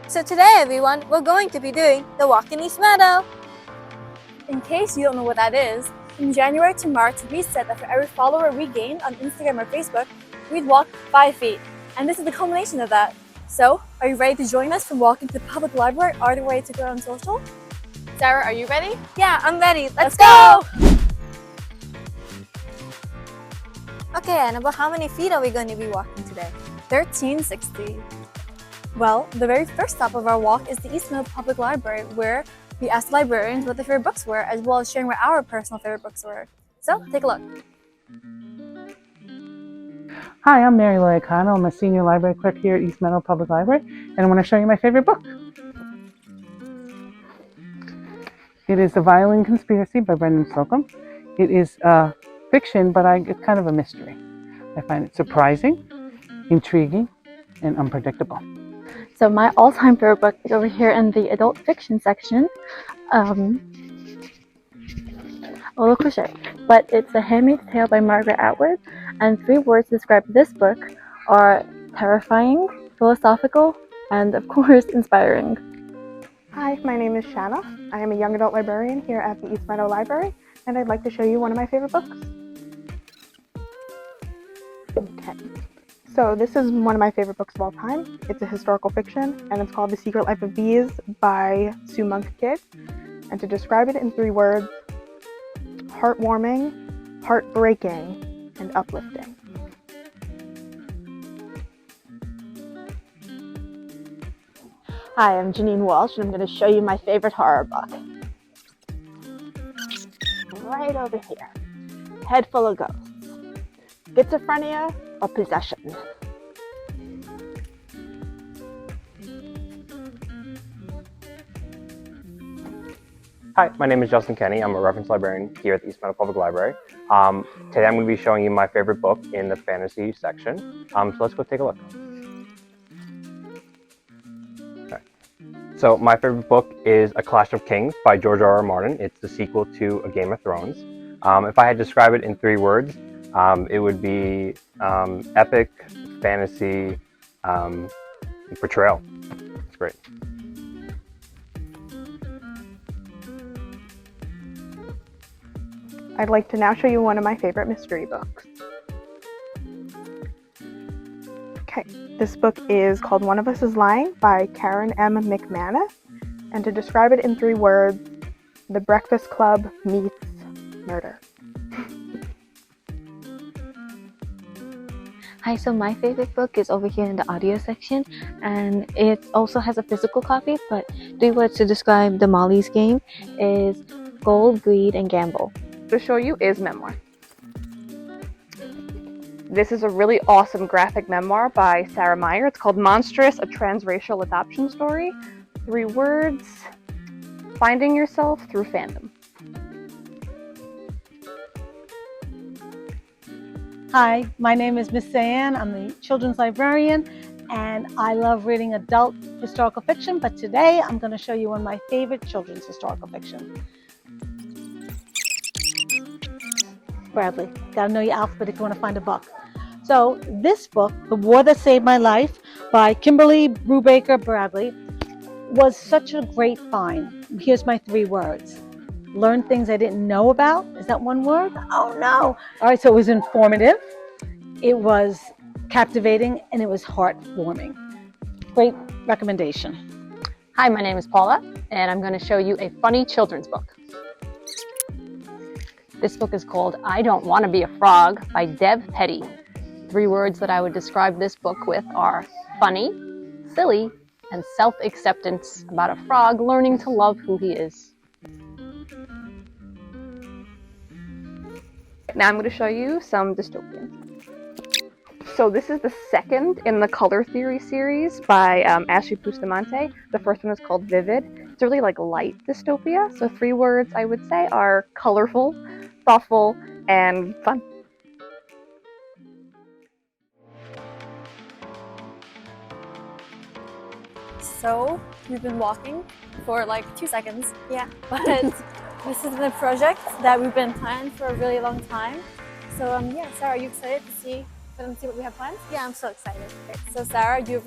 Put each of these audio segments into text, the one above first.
So today, everyone, we're going to be doing the Walk in East Meadow. In case you don't know what that is, in January to March, we said that for every follower we gained on Instagram or Facebook, we'd walk 5 feet. And this is the culmination of that. So, are you ready to join us from walking to the public library all the way to go on social? Sarah, are you ready? Yeah, I'm ready. Let's go! Okay, Annabelle, how many feet are we going to be walking today? 1360. Well, the very first stop of our walk is the East Meadow Public Library, where we asked librarians what their favorite books were, as well as sharing what our personal favorite books were. So, take a look. Hi, I'm Mary Lloyd Connell. I'm a senior library clerk here at East Meadow Public Library, and I want to show you my favorite book. It is The Violin Conspiracy by Brendan Slocum. It is fiction, but it's kind of a mystery. I find it surprising, intriguing, and unpredictable. So my all-time favorite book is over here in the adult fiction section. A little cliche, but it's A Handmaid's Tale by Margaret Atwood, and 3 words to describe this book are terrifying, philosophical, and of course inspiring. Hi, my name is Shanna. I am a young adult librarian here at the East Meadow Library, and I'd like to show you one of my favorite books. Okay, so this is one of my favorite books of all time. It's a historical fiction, and it's called The Secret Life of Bees by Sue Monk Kidd. And to describe it in 3 words, heartwarming, heartbreaking, and uplifting. Hi, I'm Janine Walsh, and I'm going to show you my favorite horror book. Right over here. Head full of ghosts. Schizophrenia or possession. Hi, my name is Justin Kenny. I'm a reference librarian here at the East Meadow Public Library. Today I'm going to be showing you my favorite book in the fantasy section. So let's go take a look. Okay. So my favorite book is A Clash of Kings by George R.R. Martin. It's the sequel to A Game of Thrones. If I had to describe it in 3 words, it would be epic, fantasy, portrayal. It's great. I'd like to now show you one of my favorite mystery books. Okay, this book is called One of Us is Lying by Karen M. McManus. And to describe it in 3 words, The Breakfast Club meets murder. Hi, so my favorite book is over here in the audio section, and it also has a physical copy, but 3 words to describe the Molly's game is gold, greed, and gamble. To show you is memoir. This is a really awesome graphic memoir by Sarah Meyer. It's called Monstrous, a Transracial Adoption Story. 3 words, finding yourself through fandom. Hi, my name is Miss Sayan. I'm the children's librarian, and I love reading adult historical fiction, but today I'm going to show you one of my favorite children's historical fiction. Bradley, gotta know your alphabet if you want to find a book. So this book, The War That Saved My Life by Kimberly Brubaker Bradley, was such a great find. Here's my 3 words. Learn things I didn't know about. Is that 1 word? Oh no. All right, so it was informative, it was captivating, and it was heartwarming. Great recommendation. Hi, my name is Paula, and I'm going to show you a funny children's book. This book is called I Don't Want to Be a Frog by Deb Petty. 3 words that I would describe this book with are funny, silly, and self-acceptance about a frog learning to love who he is. Now I'm going to show you some dystopians. So this is the second in the Color Theory series by Ashley Bustamante. The first one is called Vivid. It's a really light dystopia. So 3 words I would say are colorful, thoughtful, and fun. So, we've been walking for 2 seconds. Yeah. But this has been a project that we've been planning for a really long time. So, yeah, Sarah, are you excited to see Let me see what we have planned. Yeah, I'm so excited. Okay, so Sarah, we've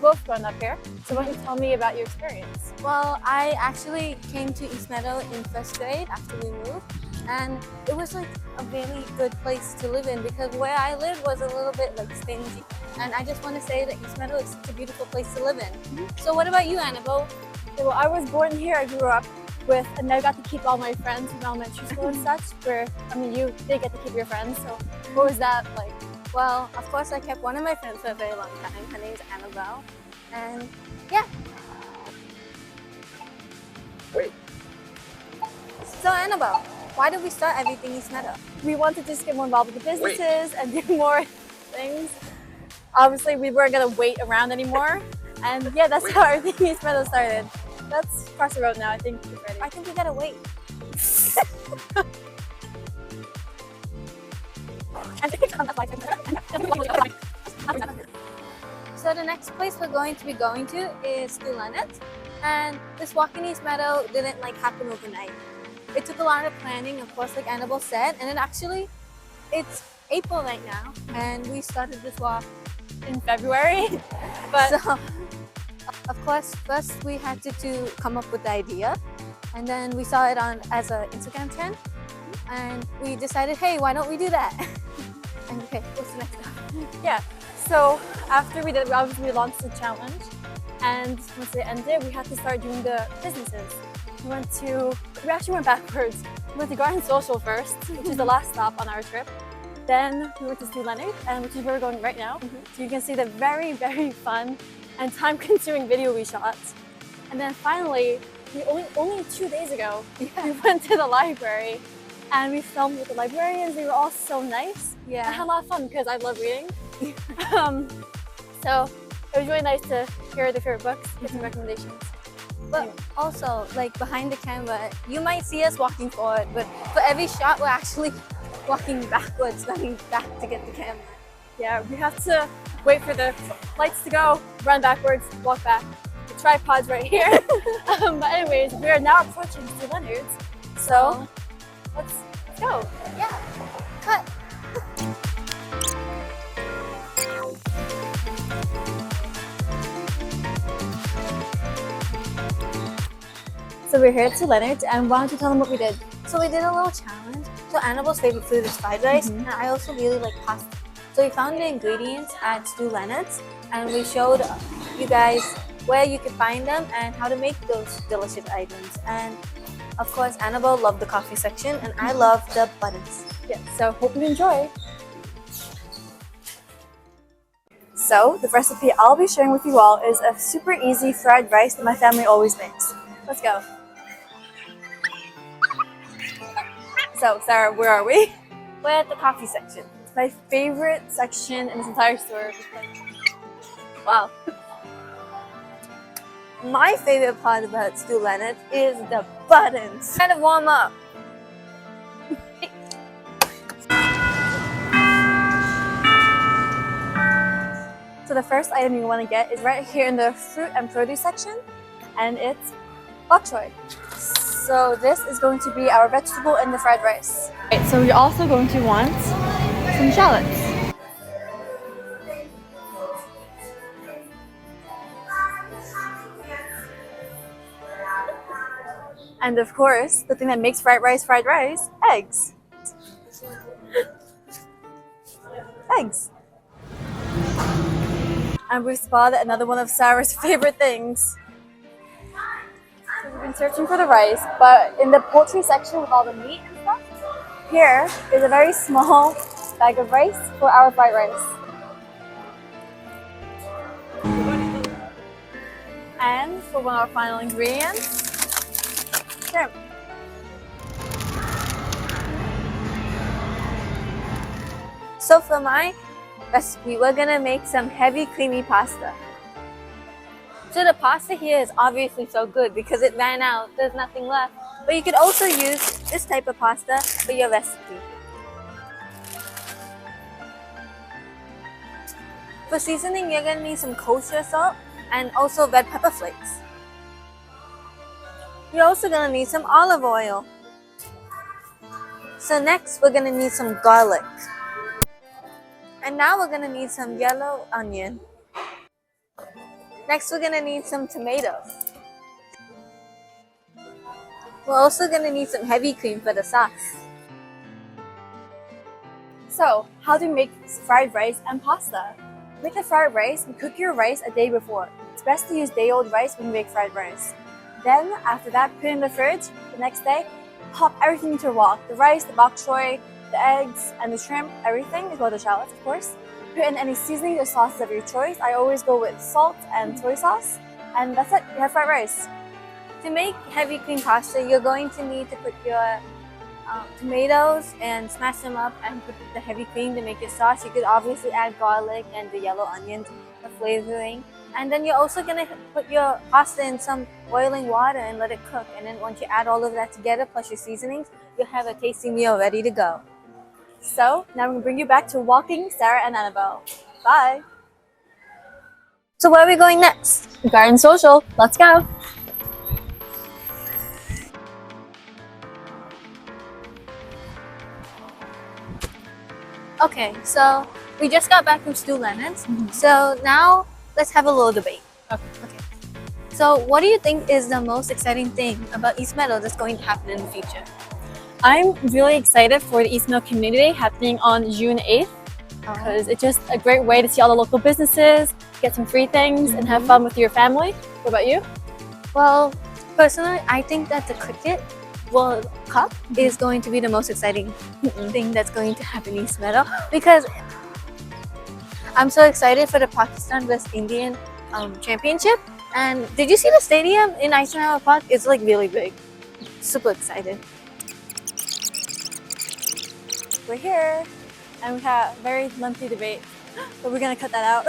both grown up here. So why don't you tell me about your experience? Well, I actually came to East Meadow in first grade after we moved, and it was like a really good place to live in because where I lived was a little bit like stingy, and I just want to say that East Meadow is such a beautiful place to live in. So what about you, Annabelle? Okay, well, I was born here. I grew up with, and I got to keep all my friends from elementary school and such. Where, I mean, you did get to keep your friends. So what was that like? Well, of course, I kept one of my friends for a very long time. Her name's Annabelle, and yeah. Wait. So Annabelle, why did we start Everything East Meadow? We wanted to just get more involved with the businesses and do more things. Obviously, we weren't gonna wait around anymore, and yeah, that's how Everything East Meadow started. Let's cross the road now. I think we're ready. I think we gotta wait. So the next place we're going to be going to is to Leonard's, and this walk in East Meadow didn't like happen overnight. It took a lot of planning, of course, like Annabelle said, and then actually, it's April right now, and we started this walk In February, but so, of course, first we had to come up with the idea, and then we saw it on as an Instagram trend, and we decided, hey, why don't we do that? And okay, what's the next step? yeah. So after we did, we launched the challenge, and once it ended, we had to start doing the businesses. We actually went backwards. We went to Garden Social first, which is the last stop on our trip. Then we went to Stu Leonard, and which is where we're going right now. So you can see the very, very fun and time-consuming video we shot. And then finally, we only 2 days ago, we went to the library, and we filmed with the librarians. They were all so nice. I had a lot of fun because I love reading. So it was really nice to hear their favorite books, get some recommendations. But also, like behind the camera, you might see us walking forward, but for every shot, we're actually walking backwards, running back to get the camera. Yeah, we have to wait for the lights to go, run backwards, walk back. The tripod's right here. But anyways, we are now approaching Stu Leonard's. So let's go. Yeah, cut. So we're here at Stu Leonard's, and why don't you tell them what we did? So we did a little challenge. So Annabelle's favorite food is fried rice, and I also really like pasta. So we found the ingredients at Stu Leonard's, and we showed you guys where you can find them and how to make those delicious items. And of course, Annabelle loved the coffee section, and I love the buttons. Yeah, so hope you enjoy. So the recipe I'll be sharing with you all is a super easy fried rice that my family always makes. Let's go. So Sarah, where are we? We're at the coffee section. It's my favorite section in this entire store. Wow. My favorite part about Stu Leonard is the buttons. Kind of warm up. So the first item you want to get is right here in the fruit and produce section, and it's bok choy. So this is going to be our vegetable in the fried rice. Right, so you're also going to want some shallots. And of course, the thing that makes fried rice, eggs. Eggs. And we've spotted another one of Sarah's favorite things. So we've been searching for the rice, but in the poultry section with all the meat and stuff, here is a very small bag of rice for our fried rice. And for one of our final ingredients, shrimp. So for my recipe, we're gonna make some heavy creamy pasta. So the pasta here is obviously so good because it ran out, there's nothing left. But you could also use this type of pasta for your recipe. For seasoning, you're gonna need some kosher salt and also red pepper flakes. You're also gonna need some olive oil. So next, we're gonna need some garlic. And now we're gonna need some yellow onion. Next, we're gonna need some tomatoes. We're also gonna need some heavy cream for the sauce. So, how do you make fried rice and pasta? To make the fried rice, cook your rice a day before. It's best to use day-old rice when you make fried rice. Then, after that, put it in the fridge. The next day, pop everything into a wok. The rice, the bok choy, the eggs, and the shrimp, everything, as well as the shallots, of course. Put in any seasonings or sauces of your choice. I always go with salt and soy sauce. And that's it, you have fried rice. To make heavy cream pasta, you're going to need to put your tomatoes and smash them up and put the heavy cream to make your sauce. You could obviously add garlic and the yellow onions for flavoring. And then you're also going to put your pasta in some boiling water and let it cook. And then once you add all of that together plus your seasonings, you'll have a tasty meal ready to go. So, now I'm going to bring you back to walking Sarah and Annabel. Bye! So where are we going next? Garden Social, let's go! Okay, so we just got back from Stu Leonard's. So now let's have a little debate. Okay. So what do you think is the most exciting thing about East Meadow that's going to happen in the future? I'm really excited for the East Meadow Community Day happening on June 8th because it's just a great way to see all the local businesses, get some free things, and have fun with your family. What about you? Well, personally, I think that the Cricket World Cup is going to be the most exciting thing that's going to happen in East Meadow because I'm so excited for the Pakistan West Indian Championship. And did you see the stadium in Eisenhower Park? It's like really big. Super excited. We're here and we had a very lengthy debate, but we're gonna cut that out.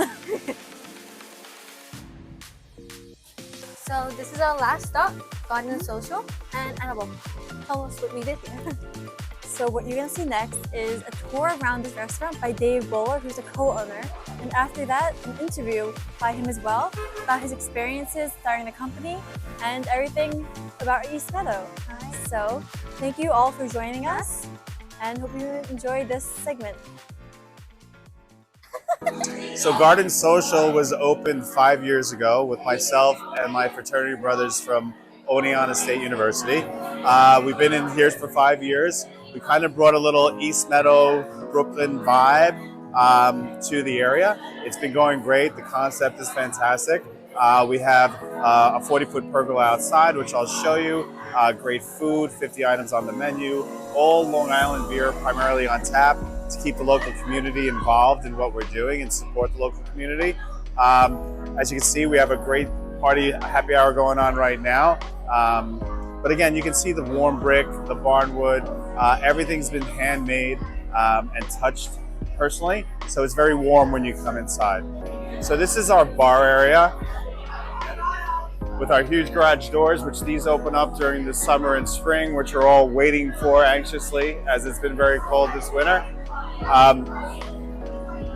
So this is our last stop, Garden Social, and Annabel, tell us what we did here. So what you're gonna see next is a tour around this restaurant by Dave Bowler, who's a co-owner. And after that, an interview by him as well about his experiences starting the company and everything about East Meadow. So thank you all for joining us and hope you enjoyed this segment. So Garden Social was opened 5 years ago with myself and my fraternity brothers from Oneonta State University. We've been in here for 5 years. We kind of brought a little East Meadow, Brooklyn vibe to the area. It's been going great. The concept is fantastic. We have a 40-foot pergola outside, which I'll show you. Great food, 50 items on the menu. All Long Island beer primarily on tap to keep the local community involved in what we're doing and support the local community. As you can see, we have a great party happy hour going on right now. But again, you can see the warm brick, the barnwood, everything's been handmade and touched personally. So it's very warm when you come inside. So this is our bar area with our huge garage doors, which these open up during the summer and spring, which we're all waiting for anxiously as it's been very cold this winter.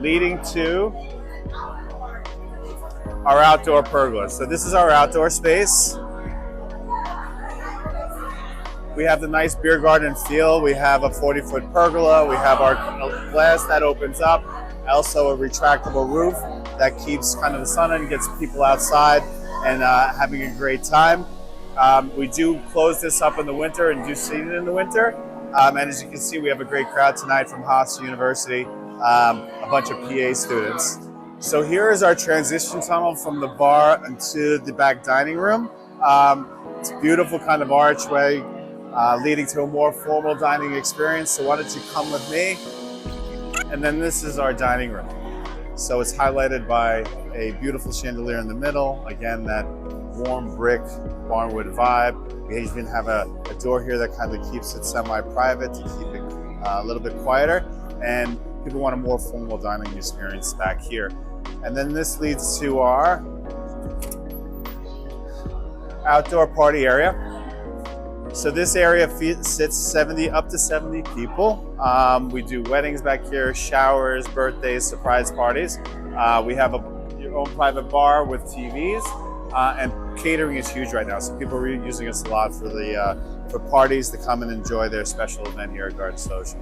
Leading to our outdoor pergola. So this is our outdoor space. We have the nice beer garden feel. We have a 40-foot pergola. We have our glass that opens up. Also a retractable roof that keeps kind of the sun in, gets people outside and having a great time. We do close this up in the winter and do seating in the winter. And as you can see, we have a great crowd tonight from Haas University, a bunch of PA students. So here is our transition tunnel from the bar into the back dining room. It's a beautiful kind of archway leading to a more formal dining experience. So why don't you come with me? And then this is our dining room. So it's highlighted by a beautiful chandelier in the middle. Again, that warm brick barnwood vibe. We even have a door here that kind of keeps it semi-private to keep it a little bit quieter. And people want a more formal dining experience back here. And then this leads to our outdoor party area. So this area sits up to 70 people. We do weddings back here, showers, birthdays, surprise parties. We have your own private bar with TVs, and catering is huge right now. So people are using us a lot for parties to come and enjoy their special event here at Garden Social.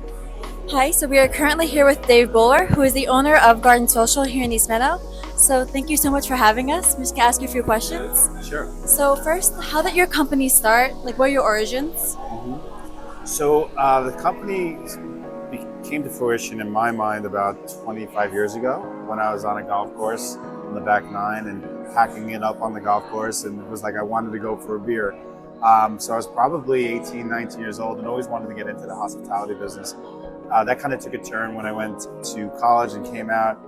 Hi, so we are currently here with Dave Bowler, who is the owner of Garden Social here in East Meadow. So thank you so much for having us. I'm just gonna ask you a few questions. Sure. So first, how did your company start? Like, what are your origins? So the company came to fruition in my mind about 25 years ago when I was on a golf course on the back nine and packing it up on the golf course, and it was like I wanted to go for a beer. So I was probably 18, 19 years old and always wanted to get into the hospitality business. That kind of took a turn when I went to college and came out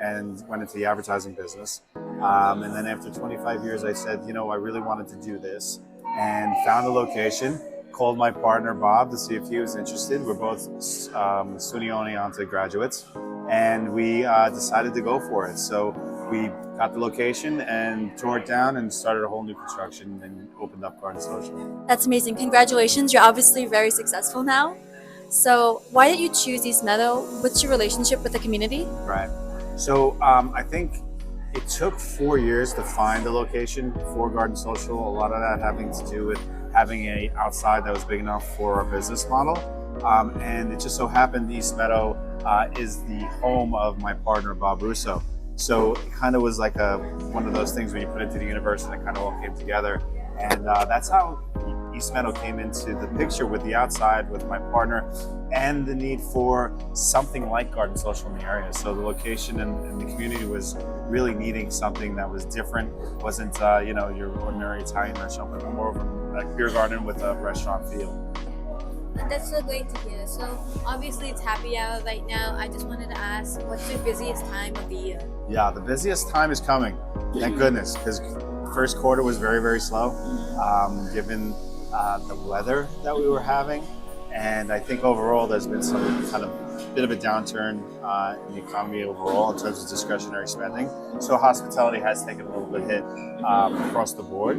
and went into the advertising business. And then after 25 years, I said, you know, I really wanted to do this and found a location. Called my partner Bob to see if he was interested. We're both SUNY Oneonta graduates, and we decided to go for it. So we got the location and tore it down and started a whole new construction and opened up Garden Social. That's amazing. Congratulations. You're obviously very successful now. So why did you choose East Meadow? What's your relationship with the community? Right. So I think it took 4 years to find the location for Garden Social. A lot of that having to do with having a outside that was big enough for our business model. And it just so happened East Meadow is the home of my partner, Bob Russo. So it kind of was like one of those things when you put it to the universe and it kind of all came together. And that's how East Meadow came into the picture with the outside, with my partner, and the need for something like Garden Social in the area. So the location and the community was really needing something that was different. Wasn't you know, your ordinary Italian restaurant, but more of a beer garden with a restaurant feel. That's so great to hear. So obviously it's happy hour right now. I just wanted to ask, what's your busiest time of the year? Yeah, the busiest time is coming. Thank goodness, because first quarter was very, very slow, given the weather that we were having. And I think overall there's been some kind of bit of a downturn in the economy overall in terms of discretionary spending. So hospitality has taken a little bit hit across the board,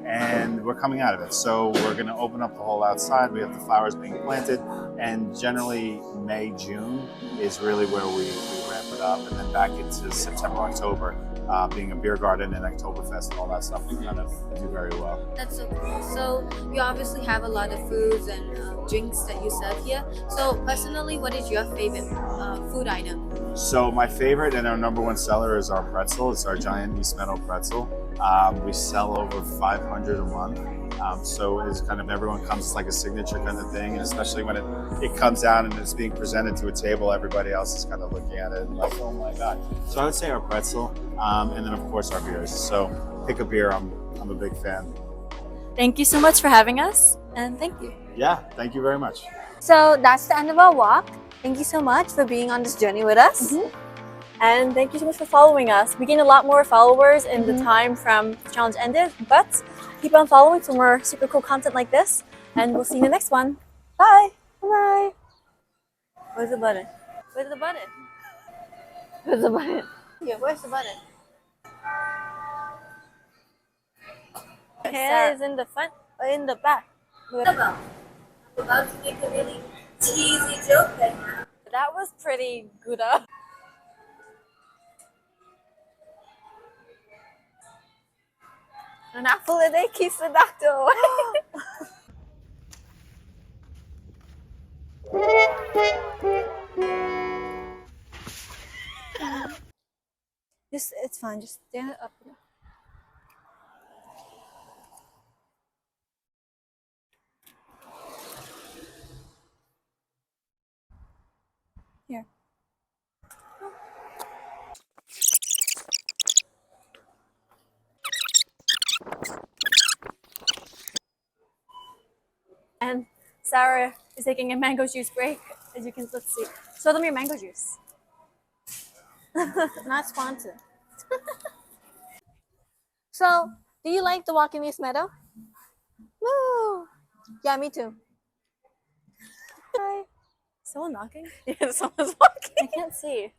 and we're coming out of it. So we're going to open up the whole outside. We have the flowers being planted, and generally May, June is really where we ramp it up, and then back into September, October. Being a beer garden and Oktoberfest and all that stuff, we kind of do very well. That's so cool. So you obviously have a lot of foods and drinks that you serve here. So personally, what is your favorite food item? So my favorite and our number one seller is our pretzel. It's our giant East Meadow pretzel. We sell over 500 a month. So it's kind of everyone comes, it's like a signature kind of thing, and especially when it comes out and it's being presented to a table, everybody else is kind of looking at it and like, oh my god. So I would say our pretzel, and then of course our beers. So pick a beer. I'm a big fan. Thank you so much for having us, and thank you. Yeah, thank you very much. So that's the end of our walk. Thank you so much for being on this journey with us. And thank you so much for following us. We gained a lot more followers in the time from the challenge ended, but keep on following for more super cool content like this, and we'll see you in the next one. Bye! Bye. Where's the button? Where's the button? Where's the button? Yeah, where's the button? Sarah. Hair is in the front or in the back? Annabel, I'm about to make a really cheesy joke right now. That was pretty good. An apple a day keeps the doctor away. It's fine. Just stand it up. Here. And Sarah is taking a mango juice break. As you can, let's see. Show them your mango juice. Not sponsored. So, do you like the walk in East Meadow? Woo! Yeah, me too. Hi. Someone knocking? Yeah, someone's walking. I can't see.